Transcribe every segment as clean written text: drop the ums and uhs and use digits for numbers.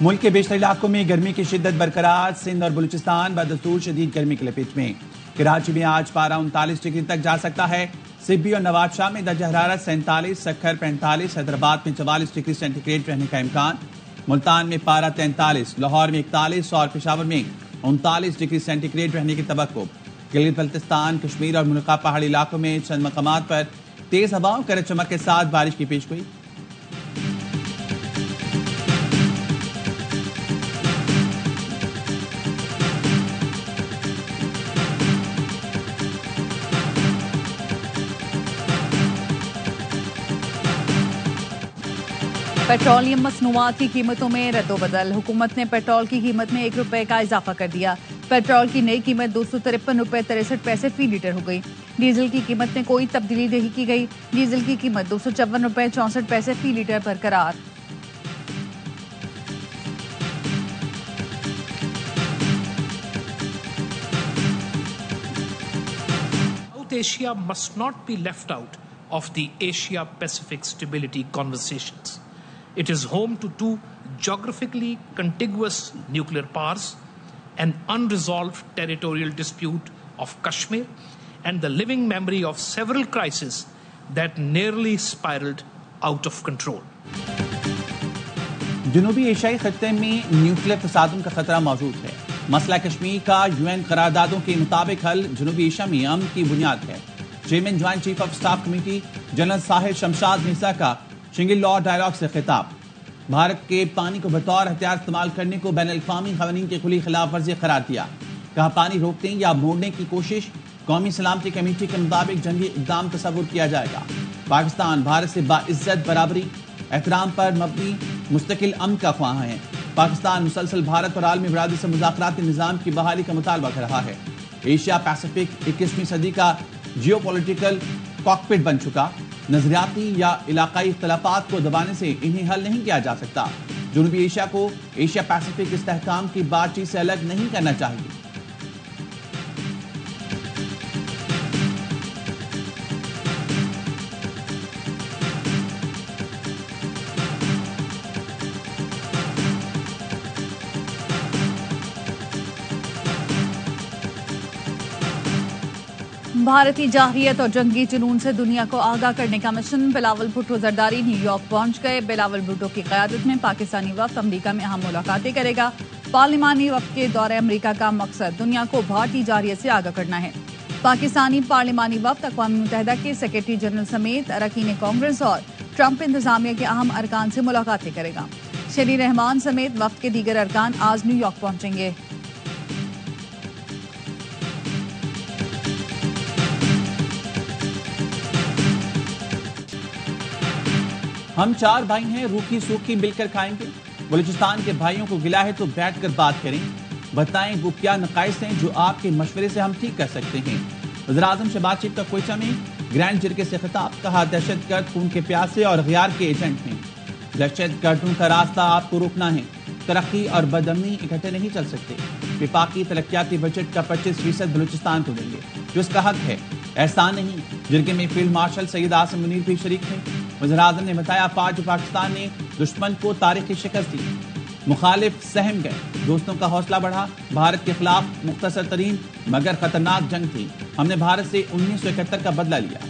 मुल्क के बेशतर इलाकों में गर्मी की शिद्दत बरकरार। सिंध और बलूचिस्तान बदस्तूर शदीद गर्मी की लपेट में। कराची में आज पारा 39 डिग्री तक जा सकता है। सिब्बी और नवाबशाह में दर्जा हरारत 47, सक्खर 45, हैदराबाद में 44 डिग्री सेंटीग्रेड रहने का इम्कान। मुल्तान में पारा 43, लाहौर में 41 और पेशावर में 39 डिग्री सेंटीग्रेड रहने की तवक्को। गिलगित बल्तिस्तान, कश्मीर और मुनक़ा पहाड़ी इलाकों में चंद मकामात पर तेज हवाओं गरज चमक के साथ बारिश की पेशगोई। पेट्रोलियम मसनूआत की कीमतों में रद्दोबदल। हुकूमत ने पेट्रोल की कीमत में 1 रुपए का इजाफा कर दिया। पेट्रोल की नई कीमत 253 रुपए 63 पैसे फी लीटर हो गई। डीजल की कीमत में कोई तब्दीली नहीं की गई। डीजल की कीमत 254 रुपए 64 पैसे फी लीटर बरकरार। South Asia must not be left out of the Asia-Pacific stability conversations. It is home to two geographically contiguous nuclear powers, an unresolved territorial dispute of Kashmir, and the living memory of several crises that nearly spiraled out of control. जनूबी एशियाई खत्ते में nuclear तसादुम का खतरा मौजूद है। मसला कश्मीर का UN करारदादों के मुताबिक हल जनूबी एशिया में अमन की बुनियाद है। Chairman joint chief of staff committee general Sahir Shamshad Mirza का शिंगल लॉ डायलॉग से खिताब। भारत के पानी को बतौर हथियार इस्तेमाल करने को बैन अल-अक़वामी क़वानीन की खुली खिलाफ वर्जी करार दिया। कहा पानी रोकने या मोड़ने की कोशिश कौमी सलामती कमेटी के मुताबिक जंगी इक़दाम तस्वुर किया जाएगा। पाकिस्तान भारत से बाइज्जत बराबरी एहतराम पर मबनी मुस्तकिल अमन का ख्वाह है। पाकिस्तान मुसलसल भारत और आलमी बरादरी से मुज़ाकराती निज़ाम की बहाली का मुतालबा कर रहा है। एशिया पैसिफिक 21वीं सदी का जियोपॉलिटिकल कॉकपिट बन चुका। नजरियाती या इलाकाई इख्तलाफात को दबाने से इन्हें हल नहीं किया जा सकता। जनूबी एशिया को एशिया पैसिफिक इस्तेहकाम की बातचीत से अलग नहीं करना चाहिए। भारतीय जाहिरियत और जंगी जुनून से दुनिया को आगाह करने का मिशन। बिलावल भुट्टो जरदारी न्यूयॉर्क पहुंच गए। बिलावल भुट्टो की क़यादत में पाकिस्तानी वफ्द अमरीका में अहम मुलाकातें करेगा। पार्लिमानी वफ्द के दौरे अमरीका का मकसद दुनिया को भारतीय जाहिरियत से आगाह करना है। पाकिस्तानी पार्लिमानी वफ्द अक़वाम मुत्तहिदा के सेक्रेटरी जनरल समेत अरकान कांग्रेस और ट्रंप इंतजामिया के अहम अरकान से मुलाकातें करेगा। शरी रहमान समेत वफ्द के दीगर अरकान आज न्यूयॉर्क पहुंचेंगे। हम 4 भाई हैं, रूखी सूखी मिलकर खाएंगे। बलूचिस्तान के भाइयों को गिला है तो बैठकर बात करें। बताएं वो क्या नकाइस हैं जो आपके मशवरे से हम ठीक कर सकते हैं। वज़ीर-ए-आज़म शहबाज शरीफ का क्वेटा में ग्रैंड जिरगे से खिताब। कहा दहशतगर्द खून के प्यासे और ग़ियार के एजेंट हैं। दहशतगर्दों का रास्ता आपको रोकना है। तरक्की और बदअमनी इकट्ठे नहीं चल सकते। विफाकी तरक्याती बजट का 25% बलूचिस्तान को देंगे जो इसका हक है। एहसान नहीं। जिरगे में फील्ड मार्शल सैयद आसिम मुनीर भी शरीक थे। वज़ीर-ए-आज़म ने बताया आज पाकिस्तान ने दुश्मन को तारीखी शिकस्त दी। मुखालिफ सहम गए। दोस्तों का हौसला बढ़ा। भारत के खिलाफ मुख्तसर तरीन मगर खतरनाक जंग थी। हमने भारत से 1971 का बदला लिया।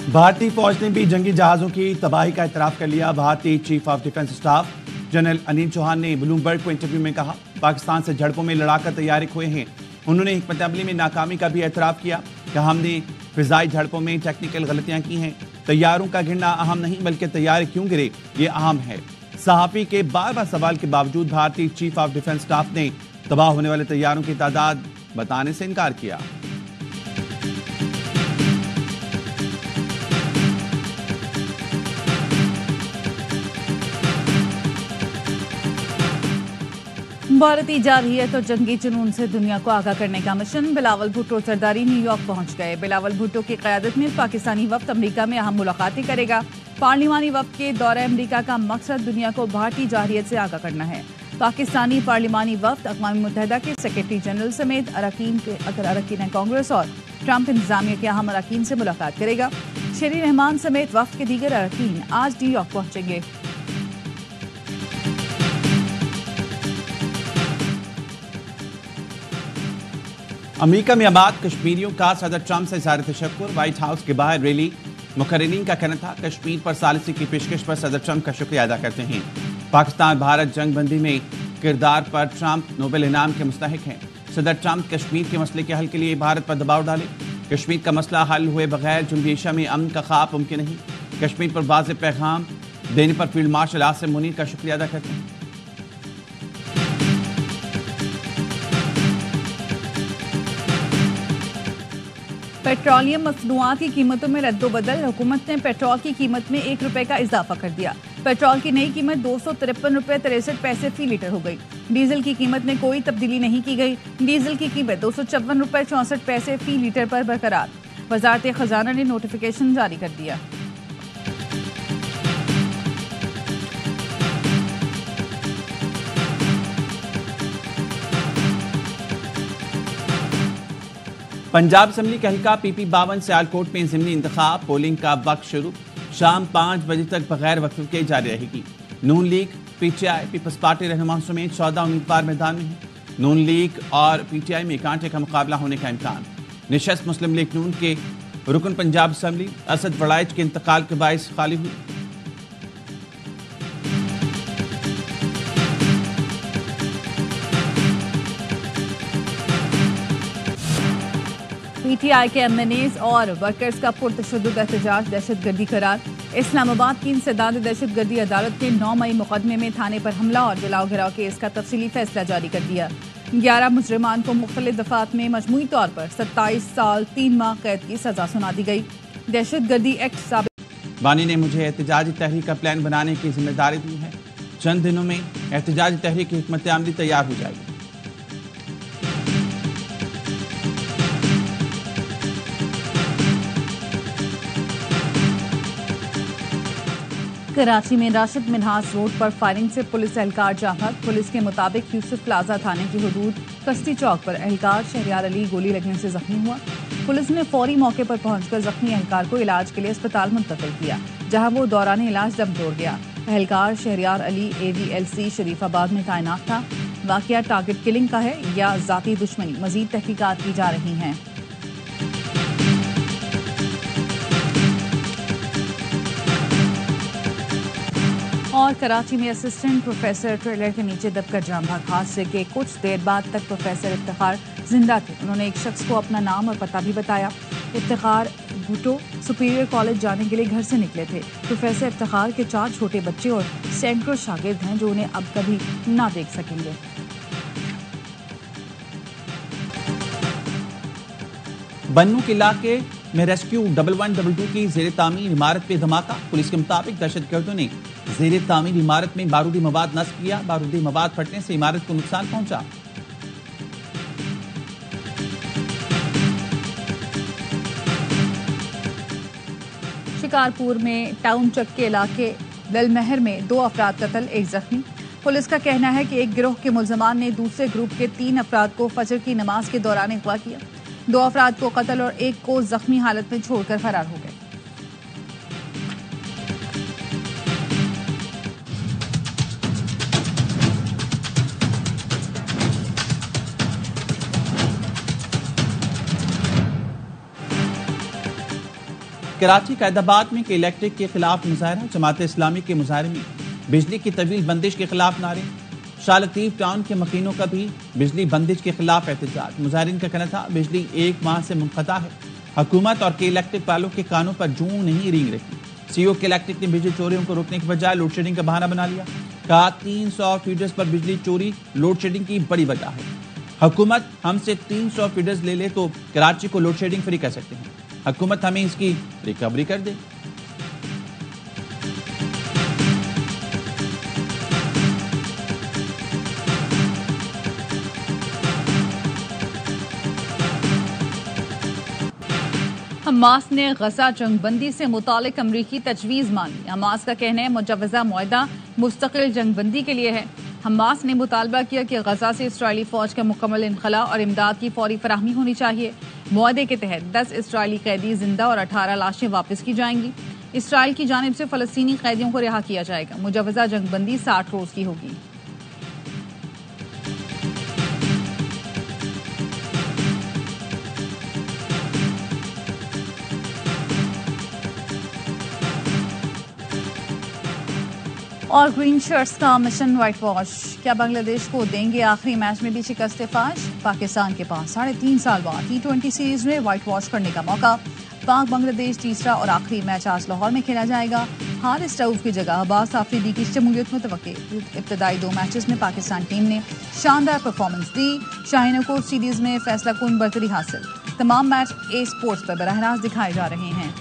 भारतीय फौज ने भी जंगी जहाजों की तबाही का इतराफ कर लिया। भारतीय chief of defence staff general Anil Chauhan ने ब्लूमबर्ग को इंटरव्यू में कहा पाकिस्तान से झड़पों में लड़ाकर तैयारी खोए हैं। उन्होंने हिकमत अमली में नाकामी का भी एतराफ़ किया। कहा हमने फिजाई झड़पों में टेक्निकल गलतियां की हैं। तैयारों का गिरना अहम नहीं बल्कि तैयारी क्यों गिरे ये अहम है। सहाफ़ी के बार बार सवाल के बावजूद भारतीय चीफ ऑफ डिफेंस स्टाफ ने तबाह होने वाले तैयारों की तादाद बताने से इनकार किया। भारतीय जारहियत और जंगी जुनून से दुनिया को आगाह करने का मिशन। बिलावल भुट्टो जरदारी न्यूयॉर्क पहुंच गए। बिलावल भुट्टो की क़यादत में पाकिस्तानी वफ्द अमेरिका में अहम मुलाकातें करेगा। पार्लिमानी वफ्द के दौरे अमेरिका का मकसद दुनिया को भारतीय जारहियत से आगाह करना है। पाकिस्तानी पार्लिमानी वफ्द अक़वाम मुत्तहिदा के सेक्रेटरी जनरल समेत अरकान कांग्रेस और ट्रंप इंतजामिया के अहम अरकान से मुलाकात करेगा। शेरी रहमान समेत वफ्द के दीगर अरकान आज न्यूयॉर्क पहुंचेंगे। अमेरिका में आबाद कश्मीरियों का सदर ट्रंप से इज़हार तशक्कुर। व्हाइट हाउस के बाहर रैली। मुकर्रिरीन का कहना था कश्मीर पर सालिसी की पेशकश पर सदर ट्रंप का शुक्रिया अदा करते हैं। पाकिस्तान भारत जंग बंदी में किरदार पर ट्रंप नोबेल इनाम के मुस्तहिक हैं। सदर ट्रंप कश्मीर के मसले के हल के लिए भारत पर दबाव डाले। कश्मीर का मसला हल हुए बगैर जनूबी एशिया में अमन का ख्वाब मुमकिन नहीं। कश्मीर पर वाज़ेह पैगाम देने पर फील्ड मार्शल आसिम मुनीर का शुक्रिया अदा करते हैं। पेट्रोलियम मसनूआत की कीमतों में रद्दोबदल। हुकूमत ने पेट्रोल की कीमत में ₹1 का इजाफा कर दिया। पेट्रोल की नई कीमत ₹253.63 फी लीटर हो गई। डीजल की कीमत में कोई तब्दीली नहीं की गई। डीजल की कीमत ₹254.64 फी लीटर पर बरकरार। वजारत खजाना ने नोटिफिकेशन जारी कर दिया। पंजाब असम्बली का हल्का PP52 सियालकोट में ज़िमनी इंतखाब। पोलिंग का वक्त शुरू शाम 5 बजे तक बगैर वक्फे के जारी रहेगी। नून लीग, PTI, पीपल्स पार्टी रहनुमा समेत 14 उम्मीदवार मैदान में हैं। नून लीग और PTI में कांटे का मुकाबला होने का इम्कान। निशस्त मुस्लिम लीग नून के रुकन पंजाब असम्बली असद वड़ाइच के इंतकाल के बायस खाली हुई। PTI के MNAs और वर्कर्स का पुरतशद्दुद एहतजाज दहशतगर्दी करार। इस्लामाबाद की इंसदाद दहशतगर्दी अदालत ने 9 मई मुकदमे में थाने पर हमला और जलाओ घिराव केस का तफसीली फैसला जारी कर दिया। 11 मुजरिमान को मुख्तलिफ दफात में मजमूई तौर पर 27 साल 3 माह कैद की सजा सुना दी गई। दहशतगर्दी एक्ट बानी ने मुझे एहतजाजी तहरीक का प्लान बनाने की जिम्मेदारी दी है। चंद दिनों में एहतजाजी तहरीक की हिकमत अमली तैयार हो जाएगी। कराची में राशिद मिन्हास रोड पर फायरिंग से पुलिस एहलकार जाफर। पुलिस के मुताबिक यूसुफ प्लाजा थाने की हदूद कस्ती चौक पर एहलकार शहरियार अली गोली लगने से जख्मी हुआ। पुलिस ने फौरी मौके पर पहुंचकर जख्मी एहलकार को इलाज के लिए अस्पताल मुंतकिल किया, जहां वो दौरान इलाज दम तोड़ गया। एहलकार शहरियार अली AVLC शरीफाबाद में तैनात था। वाकया टारगेट किलिंग का है या जाती दुश्मनी, मजीद तहकीकात की जा रही हैं। और कराची में असिस्टेंट प्रोफेसर ट्रेलर के नीचे दबकर जान भाग। हादसे के कुछ देर बाद तक प्रोफेसर इफ्तिखार जिंदा थे। उन्होंने एक शख्स को अपना नाम और पता भी बताया। इफ्तिखार भुट्टो सुपीरियर कॉलेज जाने के लिए घर से निकले थे। प्रोफेसर इफ्तिखार के 4 छोटे बच्चे और सैकड़ों शागिर्द हैं जो उन्हें अब कभी ना देख सकेंगे। बन्नू के इलाके में रेस्क्यू 1122 की जेर तामीर इमारत पे धमाका। पुलिस के मुताबिक दहशतगर्दों ने जेर तामीर इमारत में बारूदी मवाद नस्ब किया। बारूदी मवाद फटने से इमारत को नुकसान पहुंचा। शिकारपुर में टाउन चक के इलाके दलमहर में 2 अफराद कत्ल, 1 जख्मी। पुलिस का कहना है कि एक गिरोह के मुलजमान ने दूसरे ग्रुप के 3 अफराद को फजर की नमाज के दौरान अगवा किया। 2 अफराद को कत्ल और 1 को जख्मी हालत में छोड़कर फरार हो गए। कराची कैदाबाद में इलेक्ट्रिक के खिलाफ मुजाहरा। जमात इस्लामी के मुजाहरे में बिजली की तवील बंदिश के खिलाफ नारे। शालतीफ टाउन के मकीनों का भी बिजली बंदिश के खिलाफ एहतजाज। मुजाहरीन का कहना था बिजली 1 माह से मुनक़ता है। हुकूमत और के इलेक्ट्रिक वालों के कानों पर जूं नहीं रेंग रही। CEO के इलेक्ट्रिक ने बिजली चोरियों को रोकने के बजाय लोड शेडिंग का बहाना बना लिया। कहा 300 फीडर्स पर बिजली चोरी लोड शेडिंग की बड़ी वजह है। हुकूमत हमसे 300 फीडर्स ले ले तो कराची को लोड शेडिंग फ्री कर सकते हैं। हुकूमत हमें इसकी रिकवरी कर दे। हमास ने गजा जंगबंदी से मुतालिक अमरीकी तजवीज़ मान ली। हमास का कहना है मुजव्वज़ा मुआहदा मुस्तकिल जंगबंदी के लिए है। हमास ने मुतालबा किया कि गजा से इसराइली फौज का मुकम्मल इनखला और इमदाद की फौरी फराहमी होनी चाहिए। मुआहदे के तहत 10 इसराइली कैदी जिंदा और 18 लाशें वापस की जाएंगी। इसराइल की जानिब से फलस्तीनी कैदियों को रिहा किया जाएगा। मुजव्वज़ा जंगबंदी 60 रोज की होगी। और ग्रीन शर्ट्स का मिशन व्हाइट वॉश, क्या बांग्लादेश को देंगे आखिरी मैच में भी शिकस्त फाश? पाकिस्तान के पास 3.5 साल बाद T20 सीरीज में व्हाइट वॉश करने का मौका। पाक बांग्लादेश तीसरा और आखिरी मैच आज लाहौर में खेला जाएगा। हारिस रऊफ की जगह अब्बास आफरीदी की शमूलियत मुतवक्के। इब्तदाई 2 मैचेस में पाकिस्तान टीम ने शानदार परफॉर्मेंस दी। शाहीनों को सीरीज में फैसला कुन बरतरी हासिल। तमाम मैच ए स्पोर्ट्स पर बराह रास्त दिखाए जा रहे हैं।